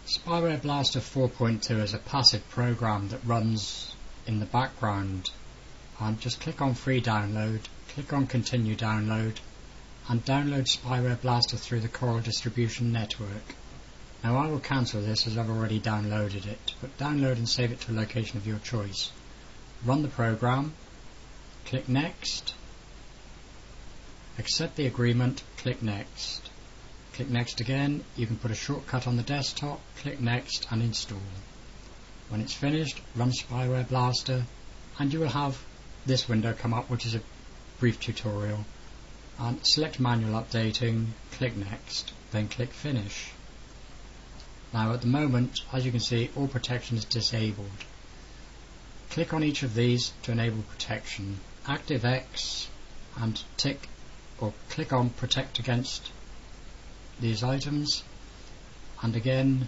SpywareBlaster 4.2 is a passive program that runs in the background, and just click on free download, click on continue download, and download SpywareBlaster through the Coral distribution network. Now I will cancel this as I've already downloaded it, but download and save it to a location of your choice. Run the program, click next, accept the agreement, click next. Click next again. You can put a shortcut on the desktop, click next and install. When it's finished, run SpywareBlaster and you will have this window come up, which is a brief tutorial. And select manual updating, click next, then click finish. Now at the moment, as you can see, all protection is disabled. Click on each of these to enable protection. Active X and tick or click on protect against these items, and again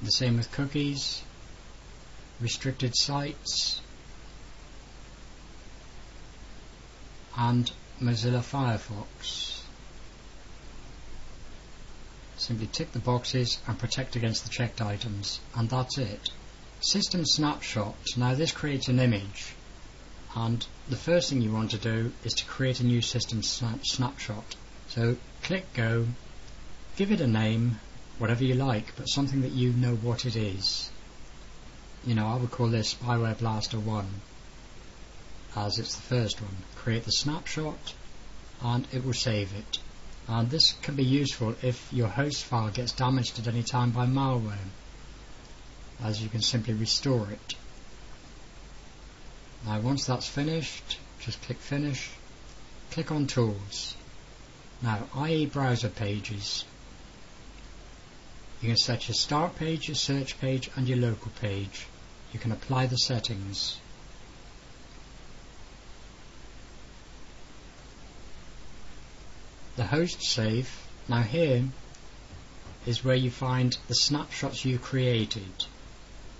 the same with cookies, restricted sites and Mozilla Firefox. Simply tick the boxes and protect against the checked items, and that's it. System snapshot. Now this creates an image, and the first thing you want to do is to create a new system snapshot. So click go, give it a name, whatever you like, but something that you know what it is. You know, I would call this SpywareBlaster 1, as it's the first one. Create the snapshot and it will save it. And this can be useful if your host file gets damaged at any time by malware, as you can simply restore it. Now once that's finished, just click finish, click on tools. Now IE browser pages. You can set your start page, your search page and your local page. You can apply the settings. The host safe. Now here is where you find the snapshots you created.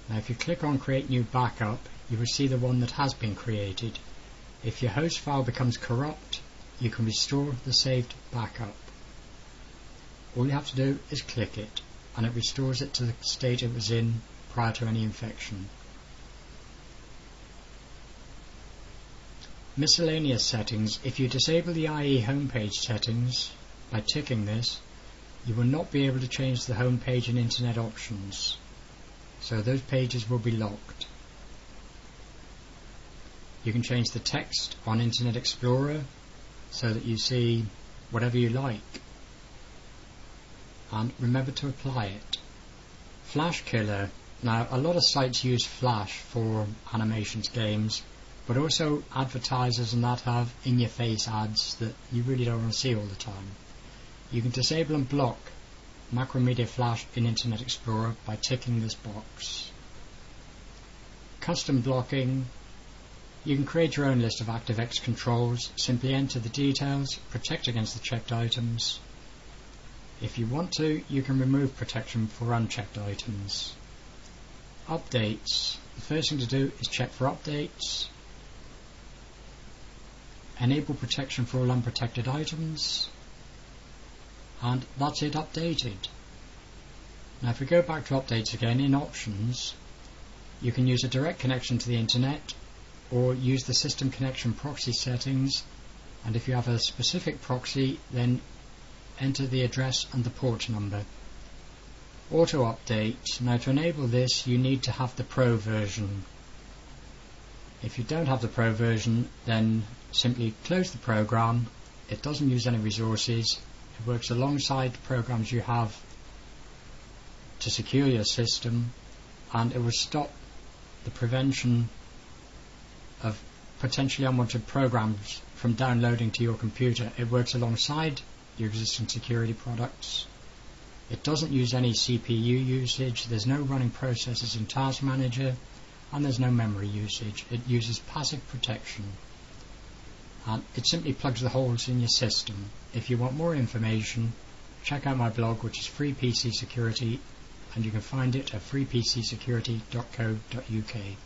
Now if you click on create new backup, you will see the one that has been created. If your host file becomes corrupt, you can restore the saved backup. All you have to do is click it, and it restores it to the state it was in prior to any infection. Miscellaneous settings. If you disable the IE homepage settings by ticking this, you will not be able to change the homepage and internet options, so those pages will be locked. You can change the text on Internet Explorer so that you see whatever you like, and remember to apply it. Flash killer. Now a lot of sites use Flash for animations games, but also advertisers and that have in-your-face ads that you really don't want to see all the time. You can disable and block Macromedia Flash in Internet Explorer by ticking this box. Custom blocking. You can create your own list of ActiveX controls. Simply enter the details, protect against the checked items. If you want to, you can remove protection for unchecked items. Updates. The first thing to do is check for updates. Enable protection for all unprotected items. And that's it updated. Now if we go back to updates again, in options, you can use a direct connection to the internet or use the system connection proxy settings, and if you have a specific proxy, then enter the address and the port number. Auto update. Now to enable this, you need to have the Pro version. If you don't have the Pro version, then simply close the program. It doesn't use any resources. It works alongside programs you have to secure your system, and it will stop the prevention of potentially unwanted programs from downloading to your computer. It works alongside your existing security products. It doesn't use any CPU usage, there's no running processes in Task Manager, and there's no memory usage. It uses passive protection, and it simply plugs the holes in your system. If you want more information, check out my blog, which is Free PC Security, and you can find it at freepcsecurity.co.uk.